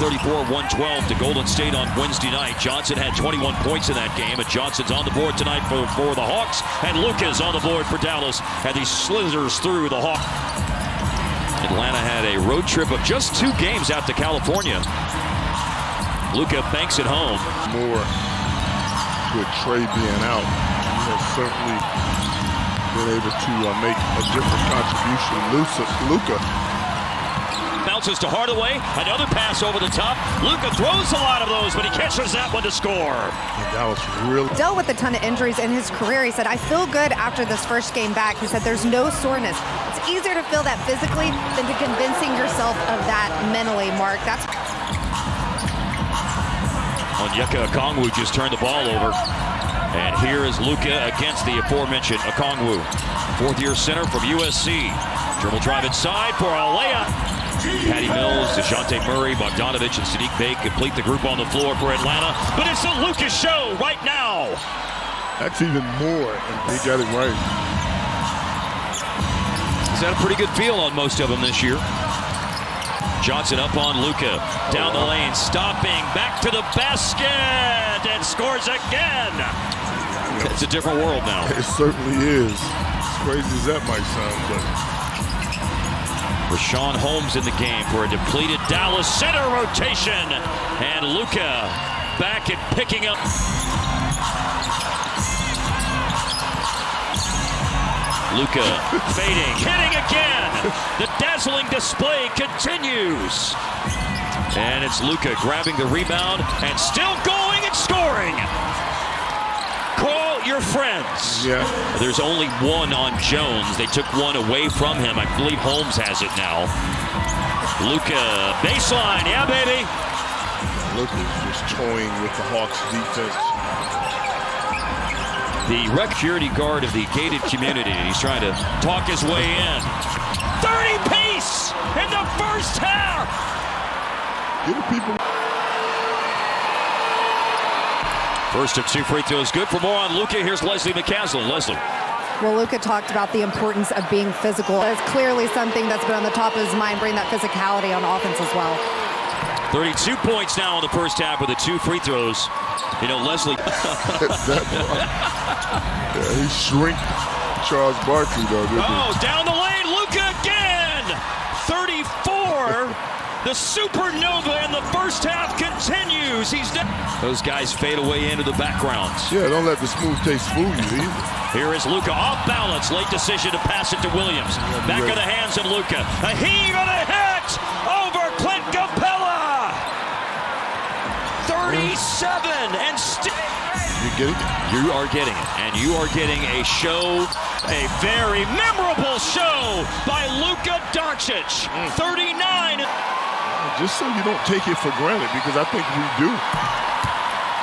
134-112 to Golden State on Wednesday night. Johnson had 21 points in that game, and Johnson's on the board tonight for the Hawks, and Luka's on the board for Dallas, and he slithers through the Hawks. Atlanta had a road trip of just 2 games out to California. Luka banks it home. More with Trey being out, he has certainly been able to make a different contribution. Luka bounces to Hardaway, another pass over the top. Luka throws a lot of those, but he catches that one to score. And that was really dealt with a ton of injuries in his career. He said, I feel good after this first game back. He said there's no soreness. It's easier to feel that physically than to convincing yourself of that mentally, Mark. That's Onyeka Okongwu just turned the ball over. And here is Luka against the aforementioned Okongwu. 4th-year center from USC. Dribble drive inside for a layup. Patty Mills, DeJounte Murray, Bogdanovic, and Sadiq Bey complete the group on the floor for Atlanta. But it's the Luka show right now. That's even more, and they got it right. He's had a pretty good feel on most of them this year. Johnson up on Luka, down the lane, stopping, back to the basket, and scores again. It's a different world now. It certainly is. As crazy as that might sound, but Rashawn Holmes in the game for a depleted Dallas center rotation. And Luka back and picking up. Luka fading, hitting again. The dazzling display continues. And it's Luka grabbing the rebound and still going and scoring. Call your friends. Yeah. There's only one on Jones. They took one away from him. I believe Holmes has it now. Luka, baseline. Yeah, baby. Luka's just toying with the Hawks defense. The security guard of the gated community. He's trying to talk his way in. 30 pace in the first half. Give the people. First of 2 free throws, good. For more on Luka, here's Leslie McCaslin. Leslie. well, Luka talked about the importance of being physical. That's clearly something that's been on the top of his mind, bring that physicality on offense as well. 32 points now in the first half with the 2 free throws. You know, Leslie. He shrinked Charles Barkley, though, didn't he? Down the lane, Luka again! 34. The supernova in the first half continues. Those guys fade away into the background. Yeah, don't let the smooth taste fool you either. Here is Luka off balance. Late decision to pass it to Williams. Back of the hands of Luka. A heave and a hit over Clint Capella. 37 and still. You're getting it. You are getting it. And you are getting a show, a very memorable show by Luka Doncic. 39. Just so you don't take it for granted, because I think we do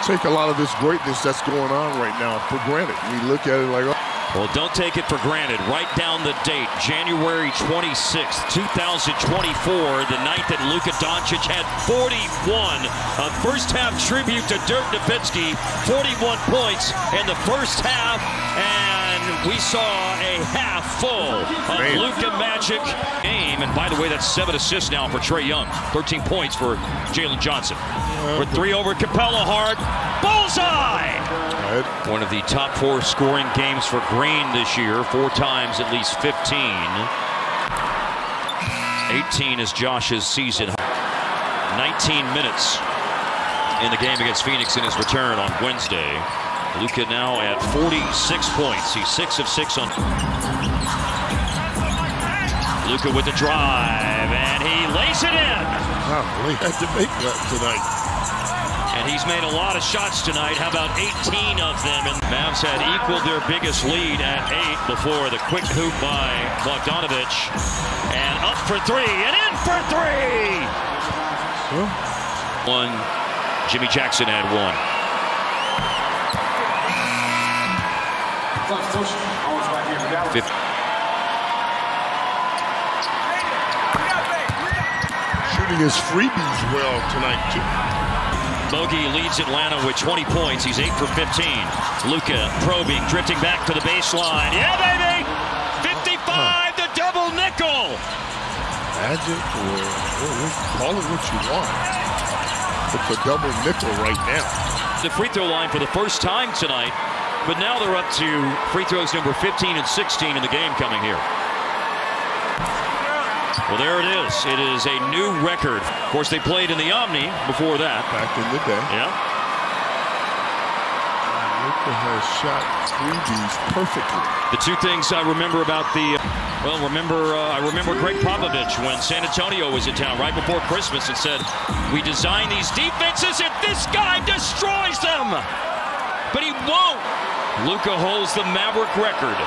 take a lot of this greatness that's going on right now for granted. We look at it like, oh. Well, don't take it for granted. Write down the date, January 26th, 2024, the night that Luka Doncic had 41. A first-half tribute to Dirk Nowitzki, 41 points in the first half, and we saw a half full of Luka Magic game. And by the way, that's 7 assists now for Trae Young, 13 points for Jalen Johnson. For 3 over Capella, hard, bullseye! One of the top 4 scoring games for Green this year, 4 times at least 15. 18 is Josh's season. 19 minutes in the game against Phoenix in his return on Wednesday. Luka now at 46 points. He's 6 of 6 on. Luka with the drive, and he lays it in. Wow, he had to make that tonight. And he's made a lot of shots tonight. How about 18 of them? And Mavs had equaled their biggest lead at 8 before the quick hoop by Bogdanovic. And up for 3, and in for 3! One. Jimmy Jackson had 1. Shooting his freebies well tonight, too. Bogey leads Atlanta with 20 points. He's 8 for 15. Luka probing, drifting back to the baseline. Yeah, baby! 55, the double nickel! Magic, or call it what you want. It's a double nickel right now. The free throw line for the first time tonight, but now they're up to free throws number 15 and 16 in the game coming here. Well, there it is. It is a new record. Of course, they played in the Omni before that. Back in the day. Yeah. Luka has shot 3Ds perfectly. The two things I remember about the, I remember Greg Popovich when San Antonio was in town right before Christmas and said, we design these defenses and this guy destroys them. But he won't. Luka holds the Maverick record.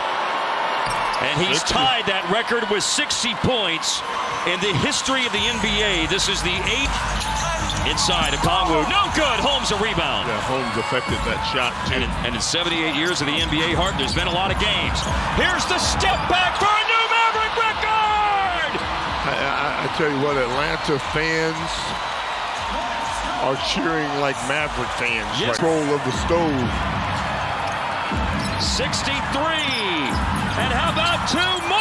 And he's tied that record with 60 points in the history of the NBA. This is the 8th inside of Kongwu. No good. Holmes a rebound. Yeah, Holmes affected that shot too. And in 78 years of the NBA, Hart, there's been a lot of games. Here's the step back for a new Maverick record. I tell you what, Atlanta fans are cheering like Maverick fans. Yes. Control of the stove. 63. And how about 2 more?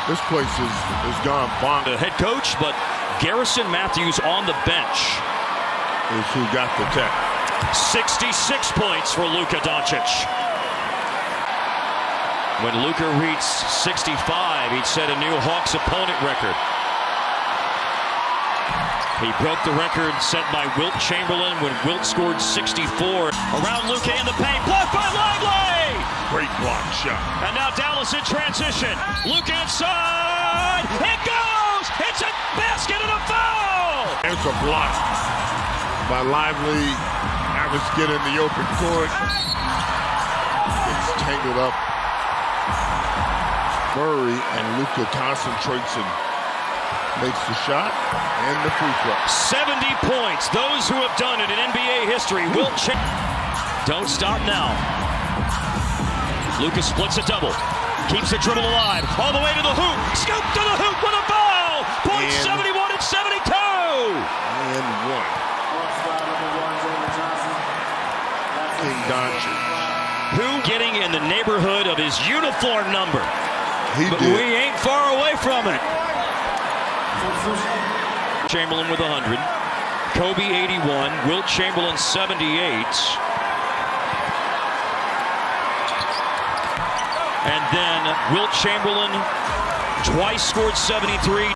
This place is gone bonkers. The head coach, but Garrison Matthews on the bench Is who got the tech. 66 points for Luka Doncic. When Luka reached 65, he'd set a new Hawks opponent record. He broke the record set by Wilt Chamberlain when Wilt scored 64. Around Luka in the paint, blocked by Lively! Great block shot. And now Dallas in transition. Luka inside. It goes! It's a basket and a foul! There's a block by Lively. Mavericks get in the open court. It's tangled up. Murray and Luka concentrates and makes the shot and the free throw. 70 points. Those who have done it in NBA history will check. Don't stop now. Luka splits a double. Keeps the dribble alive. All the way to the hoop. Scoop to the hoop with a foul. Points 71 and 72. And one. King Doncic. Who getting in the neighborhood of his uniform number? But we ain't far away from it. Chamberlain with 100. Kobe 81. Wilt Chamberlain 78. And then Wilt Chamberlain twice scored 73.